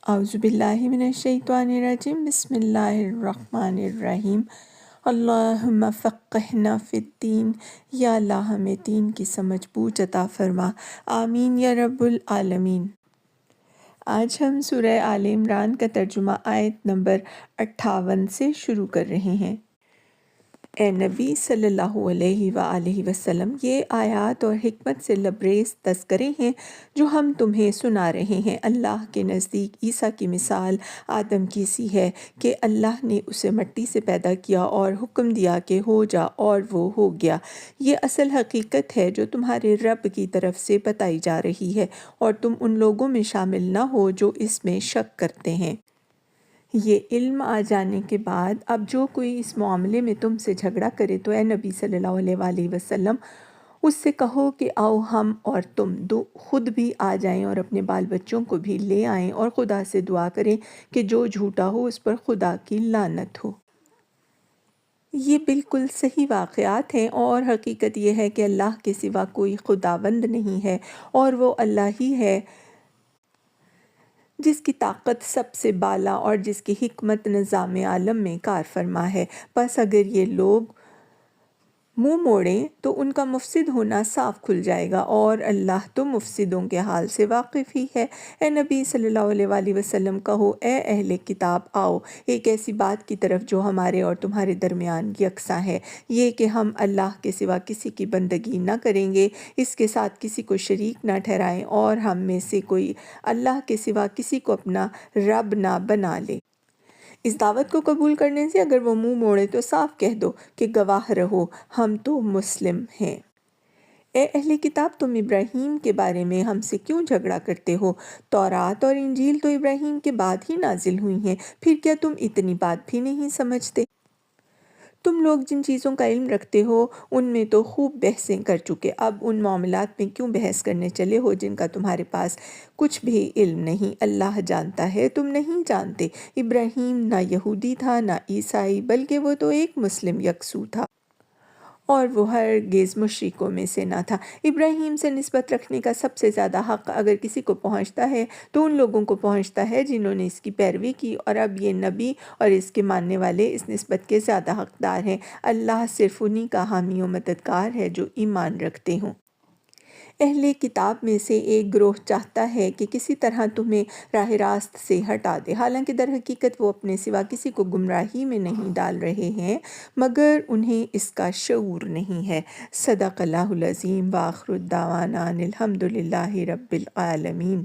اعوذ باللہ من الشیطان الرجیم، بسم اللہ الرحمن الرحیم۔ اللہم فقہنا فی الدین، یا اللہ ہمیں دین کی سمجھ بوجھ عطا فرما، آمین یا رب العالمین۔ آج ہم سورہ آل عمران کا ترجمہ آیت نمبر 58 سے شروع کر رہے ہیں۔ اے نبی صلی اللہ علیہ وآلہ وسلم، یہ آیات اور حکمت سے لبریز تذکرے ہیں جو ہم تمہیں سنا رہے ہیں۔ اللہ کے نزدیک عیسیٰ کی مثال آدم کی سی ہے کہ اللہ نے اسے مٹی سے پیدا کیا اور حکم دیا کہ ہو جا، اور وہ ہو گیا۔ یہ اصل حقیقت ہے جو تمہارے رب کی طرف سے بتائی جا رہی ہے، اور تم ان لوگوں میں شامل نہ ہو جو اس میں شک کرتے ہیں۔ یہ علم آ جانے کے بعد اب جو کوئی اس معاملے میں تم سے جھگڑا کرے تو اے نبی صلی اللہ علیہ وآلہ وسلم اس سے کہو کہ آؤ ہم اور تم خود بھی آ جائیں اور اپنے بال بچوں کو بھی لے آئیں، اور خدا سے دعا کریں کہ جو جھوٹا ہو اس پر خدا کی لعنت ہو۔ یہ بالکل صحیح واقعات ہیں، اور حقیقت یہ ہے کہ اللہ کے سوا کوئی خداوند نہیں ہے، اور وہ اللہ ہی ہے جس کی طاقت سب سے بالا اور جس کی حکمت نظام عالم میں کار فرما ہے۔ بس اگر یہ لوگ منہ موڑیں تو ان کا مفسد ہونا صاف کھل جائے گا، اور اللہ تو مفسدوں کے حال سے واقف ہی ہے۔ اے نبی صلی اللہ علیہ وآلہ وسلم کہو، اے اہل کتاب، آؤ ایک ایسی بات کی طرف جو ہمارے اور تمہارے درمیان یکساں ہے، یہ کہ ہم اللہ کے سوا کسی کی بندگی نہ کریں گے، اس کے ساتھ کسی کو شریک نہ ٹھہرائیں، اور ہم میں سے کوئی اللہ کے سوا کسی کو اپنا رب نہ بنا لے۔ اس دعوت کو قبول کرنے سے اگر وہ منہ موڑے تو صاف کہہ دو کہ گواہ رہو، ہم تو مسلم ہیں۔ اے اہل کتاب، تم ابراہیم کے بارے میں ہم سے کیوں جھگڑا کرتے ہو؟ تورات اور انجیل تو ابراہیم کے بعد ہی نازل ہوئی ہیں، پھر کیا تم اتنی بات بھی نہیں سمجھتے؟ تم لوگ جن چیزوں کا علم رکھتے ہو ان میں تو خوب بحثیں کر چکے، اب ان معاملات میں کیوں بحث کرنے چلے ہو جن کا تمہارے پاس کچھ بھی علم نہیں؟ اللہ جانتا ہے، تم نہیں جانتے۔ ابراہیم نہ یہودی تھا نہ عیسائی، بلکہ وہ تو ایک مسلم یکسو تھا، اور وہ ہرگز مشرکوں میں سے نہ تھا۔ ابراہیم سے نسبت رکھنے کا سب سے زیادہ حق اگر کسی کو پہنچتا ہے تو ان لوگوں کو پہنچتا ہے جنہوں نے اس کی پیروی کی، اور اب یہ نبی اور اس کے ماننے والے اس نسبت کے زیادہ حقدار ہیں۔ اللہ صرف انہی کا حامی و مددگار ہے جو ایمان رکھتے ہوں۔ اہل کتاب میں سے ایک گروہ چاہتا ہے کہ کسی طرح تمہیں راہ راست سے ہٹا دے، حالانکہ در حقیقت وہ اپنے سوا کسی کو گمراہی میں نہیں ڈال رہے ہیں، مگر انہیں اس کا شعور نہیں ہے۔ صدق اللہ العظیم، وآخر دعوانا ان الحمد للہ رب العالمین۔